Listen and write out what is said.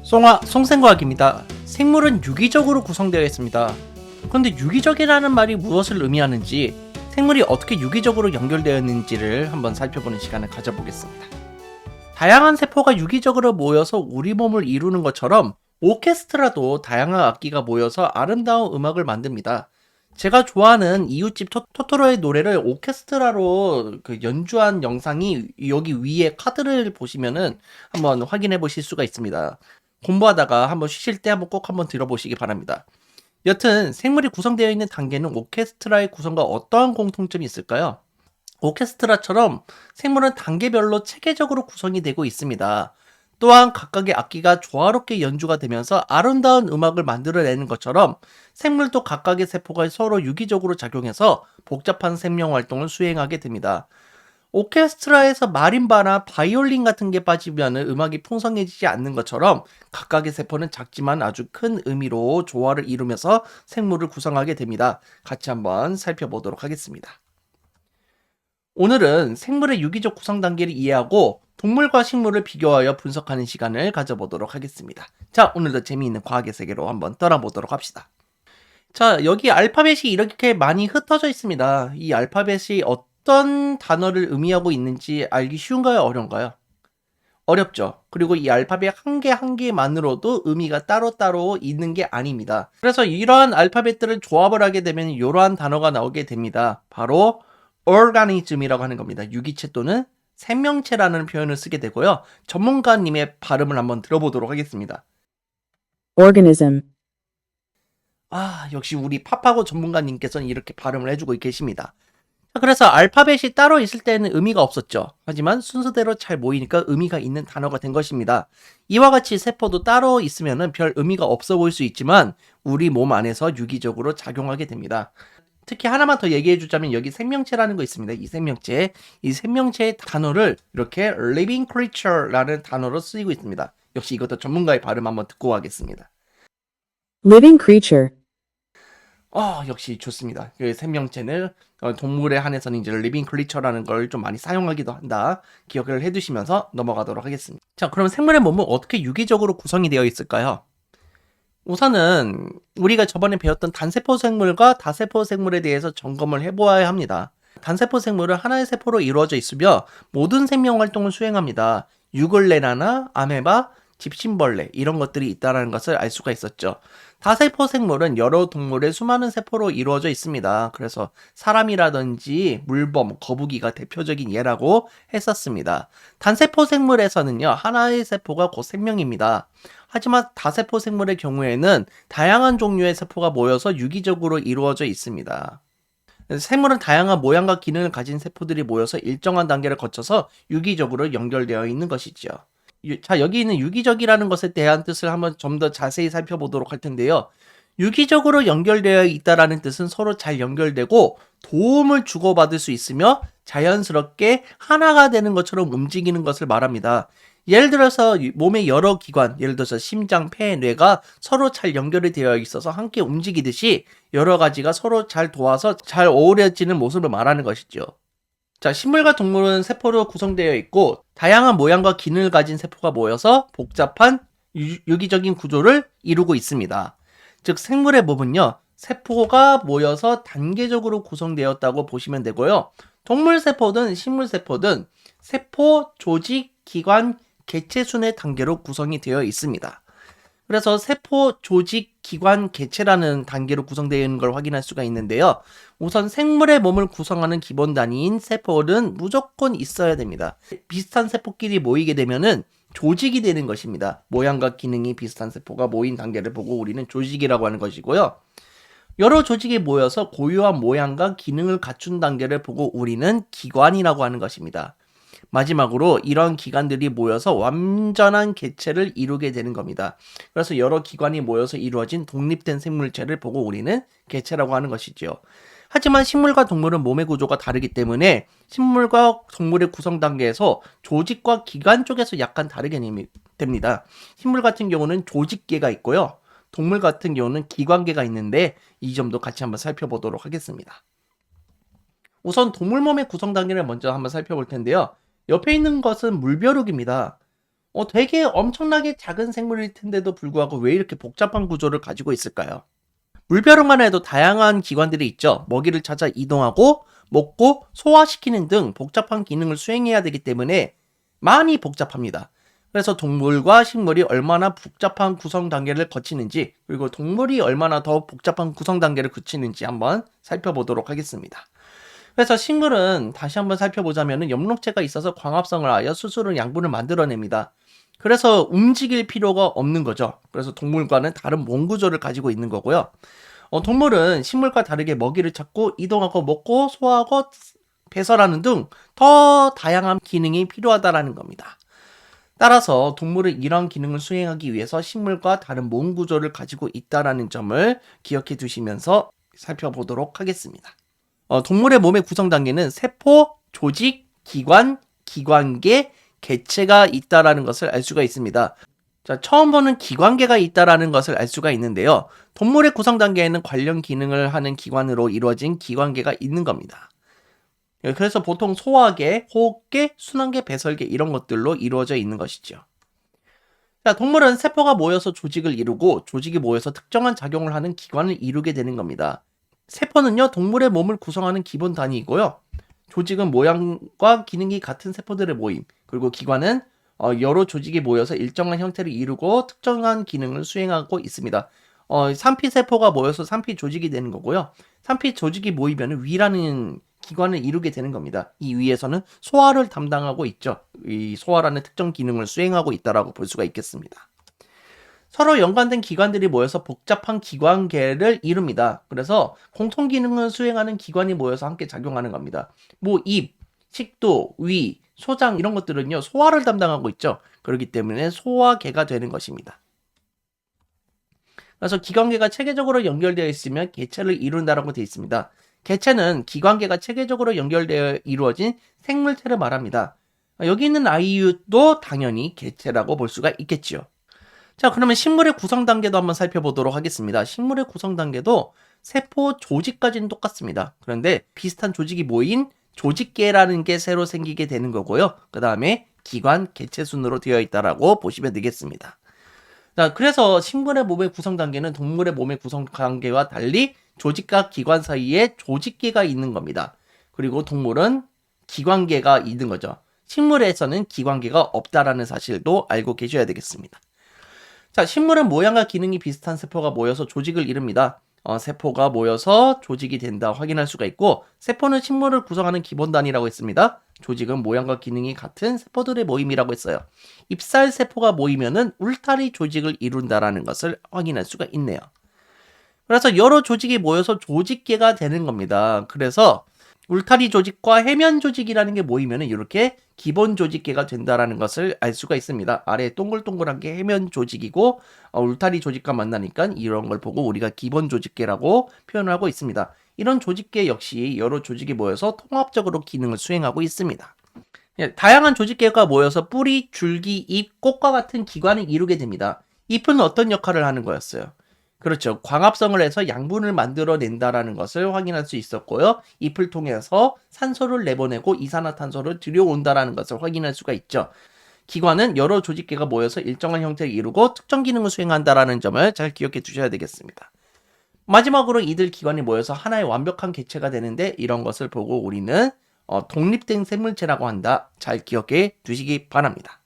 송생과학입니다. 생물은 유기적으로 구성되어 있습니다. 그런데 유기적이라는 말이 무엇을 의미하는지, 생물이 어떻게 유기적으로 연결되어 있는지를 한번 살펴보는 시간을 가져보겠습니다. 다양한 세포가 유기적으로 모여서 우리 몸을 이루는 것처럼 오케스트라도 다양한 악기가 모여서 아름다운 음악을 만듭니다. 제가 좋아하는 이웃집 토토로의 노래를 오케스트라로 연주한 영상이 여기 위에 카드를 보시면은 한번 확인해 보실 수가 있습니다. 공부하다가 한번 쉬실 때 꼭 한번 들어보시기 바랍니다. 여튼 생물이 구성되어 있는 단계는 오케스트라의 구성과 어떠한 공통점이 있을까요? 오케스트라처럼 생물은 단계별로 체계적으로 구성이 되고 있습니다. 또한 각각의 악기가 조화롭게 연주가 되면서 아름다운 음악을 만들어내는 것처럼 생물도 각각의 세포가 서로 유기적으로 작용해서 복잡한 생명 활동을 수행하게 됩니다. 오케스트라에서 마림바나 바이올린 같은 게 빠지면 음악이 풍성해지지 않는 것처럼 각각의 세포는 작지만 아주 큰 의미로 조화를 이루면서 생물을 구성하게 됩니다. 같이 한번 살펴보도록 하겠습니다. 오늘은 생물의 유기적 구성 단계를 이해하고 동물과 식물을 비교하여 분석하는 시간을 가져보도록 하겠습니다. 자, 오늘도 재미있는 과학의 세계로 한번 떠나보도록 합시다. 자, 여기 알파벳이 이렇게 많이 흩어져 있습니다. 이 알파벳이 어떤 단어를 의미하고 있는지 알기 쉬운가요? 어려운가요? 어렵죠. 그리고 이 알파벳 한 개 한 개만으로도 의미가 따로따로 있는 게 아닙니다. 그래서 이러한 알파벳들을 조합을 하게 되면 이러한 단어가 나오게 됩니다. 바로 organism이라고 하는 겁니다. 유기체 또는 생명체라는 표현을 쓰게 되고요. 전문가님의 발음을 한번 들어보도록 하겠습니다. organism, 역시 우리 팝하고 전문가님께서는 이렇게 발음을 해주고 계십니다. 그래서 알파벳이 따로 있을 때는 의미가 없었죠. 하지만 순서대로 잘 모이니까 의미가 있는 단어가 된 것입니다. 이와 같이 세포도 따로 있으면 별 의미가 없어 보일 수 있지만 우리 몸 안에서 유기적으로 작용하게 됩니다. 특히 하나만 더 얘기해 주자면 여기 생명체라는 거 있습니다. 이 생명체의 단어를 이렇게 living creature라는 단어로 쓰이고 있습니다. 역시 이것도 전문가의 발음 한번 듣고 하겠습니다. living creature, 역시 좋습니다. 그 생명체는 동물에 한해서는 이제 living creature라는 걸 좀 많이 사용하기도 한다. 기억을 해두시면서 넘어가도록 하겠습니다. 자, 그럼 생물의 몸은 어떻게 유기적으로 구성이 되어 있을까요? 우선은 우리가 저번에 배웠던 단세포 생물과 다세포 생물에 대해서 점검을 해보아야 합니다. 단세포 생물은 하나의 세포로 이루어져 있으며 모든 생명 활동을 수행합니다. 유글레나나 아메바, 집신벌레 이런 것들이 있다는 것을 알 수가 있었죠. 다세포 생물은 여러 동물의 수많은 세포로 이루어져 있습니다. 그래서 사람이라든지 물범, 거북이가 대표적인 예라고 했었습니다. 단세포 생물에서는요, 하나의 세포가 곧 생명입니다. 하지만 다세포 생물의 경우에는 다양한 종류의 세포가 모여서 유기적으로 이루어져 있습니다. 생물은 다양한 모양과 기능을 가진 세포들이 모여서 일정한 단계를 거쳐서 유기적으로 연결되어 있는 것이죠. 자, 여기 있는 유기적이라는 것에 대한 뜻을 한번 좀 더 자세히 살펴보도록 할 텐데요. 유기적으로 연결되어 있다라는 뜻은 서로 잘 연결되고 도움을 주고받을 수 있으며 자연스럽게 하나가 되는 것처럼 움직이는 것을 말합니다. 예를 들어서 몸의 여러 기관, 예를 들어서 심장, 폐, 뇌가 서로 잘 연결이 되어 있어서 함께 움직이듯이 여러 가지가 서로 잘 도와서 잘 어우러지는 모습을 말하는 것이죠. 자, 식물과 동물은 세포로 구성되어 있고 다양한 모양과 기능을 가진 세포가 모여서 복잡한 유기적인 구조를 이루고 있습니다. 즉 생물의 몸은요, 세포가 모여서 단계적으로 구성되었다고 보시면 되고요. 동물 세포든 식물 세포든 세포, 조직, 기관, 개체 순의 단계로 구성이 되어 있습니다. 그래서 세포, 조직, 기관, 개체라는 단계로 구성되어 있는 걸 확인할 수가 있는데요. 우선 생물의 몸을 구성하는 기본 단위인 세포는 무조건 있어야 됩니다. 비슷한 세포끼리 모이게 되면은 조직이 되는 것입니다. 모양과 기능이 비슷한 세포가 모인 단계를 보고 우리는 조직이라고 하는 것이고요. 여러 조직이 모여서 고유한 모양과 기능을 갖춘 단계를 보고 우리는 기관이라고 하는 것입니다. 마지막으로 이런 기관들이 모여서 완전한 개체를 이루게 되는 겁니다. 그래서 여러 기관이 모여서 이루어진 독립된 생물체를 보고 우리는 개체라고 하는 것이죠. 하지만 식물과 동물은 몸의 구조가 다르기 때문에 식물과 동물의 구성 단계에서 조직과 기관 쪽에서 약간 다르게 됩니다. 식물 같은 경우는 조직계가 있고요. 동물 같은 경우는 기관계가 있는데 이 점도 같이 한번 살펴보도록 하겠습니다. 우선 동물 몸의 구성 단계를 먼저 한번 살펴볼 텐데요. 옆에 있는 것은 물벼룩입니다. 되게 엄청나게 작은 생물일 텐데도 불구하고 왜 이렇게 복잡한 구조를 가지고 있을까요? 물벼룩만 해도 다양한 기관들이 있죠. 먹이를 찾아 이동하고 먹고 소화시키는 등 복잡한 기능을 수행해야 되기 때문에 많이 복잡합니다. 그래서 동물과 식물이 얼마나 복잡한 구성 단계를 거치는지, 그리고 동물이 얼마나 더 복잡한 구성 단계를 거치는지 한번 살펴보도록 하겠습니다. 그래서 식물은 다시 한번 살펴보자면 엽록체가 있어서 광합성을 하여 스스로 양분을 만들어냅니다. 그래서 움직일 필요가 없는 거죠. 그래서 동물과는 다른 몸 구조를 가지고 있는 거고요. 동물은 식물과 다르게 먹이를 찾고 이동하고 먹고 소화하고 배설하는 등 더 다양한 기능이 필요하다라는 겁니다. 따라서 동물은 이런 기능을 수행하기 위해서 식물과 다른 몸 구조를 가지고 있다라는 점을 기억해 두시면서 살펴보도록 하겠습니다. 동물의 몸의 구성 단계는 세포, 조직, 기관, 기관계, 개체가 있다라는 것을 알 수가 있습니다. 자, 처음 보는 기관계가 있다라는 것을 알 수가 있는데요. 동물의 구성 단계에는 관련 기능을 하는 기관으로 이루어진 기관계가 있는 겁니다. 그래서 보통 소화계, 호흡계, 순환계, 배설계 이런 것들로 이루어져 있는 것이죠. 자, 동물은 세포가 모여서 조직을 이루고 조직이 모여서 특정한 작용을 하는 기관을 이루게 되는 겁니다. 세포는요, 동물의 몸을 구성하는 기본 단위이고요. 조직은 모양과 기능이 같은 세포들의 모임, 그리고 기관은 여러 조직이 모여서 일정한 형태를 이루고 특정한 기능을 수행하고 있습니다. 산피세포가 모여서 산피 조직이 되는 거고요. 산피 조직이 모이면 위라는 기관을 이루게 되는 겁니다. 이 위에서는 소화를 담당하고 있죠. 이 소화라는 특정 기능을 수행하고 있다라고 볼 수가 있겠습니다. 서로 연관된 기관들이 모여서 복잡한 기관계를 이룹니다. 그래서 공통 기능을 수행하는 기관이 모여서 함께 작용하는 겁니다. 뭐 입, 식도, 위, 소장 이런 것들은요, 소화를 담당하고 있죠. 그렇기 때문에 소화계가 되는 것입니다. 그래서 기관계가 체계적으로 연결되어 있으면 개체를 이룬다라고 되어 있습니다. 개체는 기관계가 체계적으로 연결되어 이루어진 생물체를 말합니다. 여기 있는 아이유도 당연히 개체라고 볼 수가 있겠지요. 자, 그러면 식물의 구성 단계도 한번 살펴보도록 하겠습니다. 식물의 구성 단계도 세포 조직까지는 똑같습니다. 그런데 비슷한 조직이 모인 조직계라는 게 새로 생기게 되는 거고요. 그 다음에 기관, 개체 순으로 되어 있다라고 보시면 되겠습니다. 자, 그래서 식물의 몸의 구성 단계는 동물의 몸의 구성 단계와 달리 조직과 기관 사이에 조직계가 있는 겁니다. 그리고 동물은 기관계가 있는 거죠. 식물에서는 기관계가 없다라는 사실도 알고 계셔야 되겠습니다. 자, 식물은 모양과 기능이 비슷한 세포가 모여서 조직을 이룹니다. 세포가 모여서 조직이 된다 확인할 수가 있고, 세포는 식물을 구성하는 기본 단위라고 했습니다. 조직은 모양과 기능이 같은 세포들의 모임이라고 했어요. 잎살 세포가 모이면은 울타리 조직을 이룬다라는 것을 확인할 수가 있네요. 그래서 여러 조직이 모여서 조직계가 되는 겁니다. 그래서 울타리 조직과 해면 조직이라는 게 모이면은 이렇게 기본 조직계가 된다라는 것을 알 수가 있습니다. 아래에 동글동글한 게 해면 조직이고 울타리 조직과 만나니까 이런 걸 보고 우리가 기본 조직계라고 표현을 하고 있습니다. 이런 조직계 역시 여러 조직이 모여서 통합적으로 기능을 수행하고 있습니다. 다양한 조직계가 모여서 뿌리, 줄기, 잎, 꽃과 같은 기관을 이루게 됩니다. 잎은 어떤 역할을 하는 거였어요? 그렇죠. 광합성을 해서 양분을 만들어낸다라는 것을 확인할 수 있었고요. 잎을 통해서 산소를 내보내고 이산화탄소를 들여온다라는 것을 확인할 수가 있죠. 기관은 여러 조직계가 모여서 일정한 형태를 이루고 특정 기능을 수행한다라는 점을 잘 기억해 두셔야 되겠습니다. 마지막으로 이들 기관이 모여서 하나의 완벽한 개체가 되는데 이런 것을 보고 우리는 독립된 생물체라고 한다. 잘 기억해 두시기 바랍니다.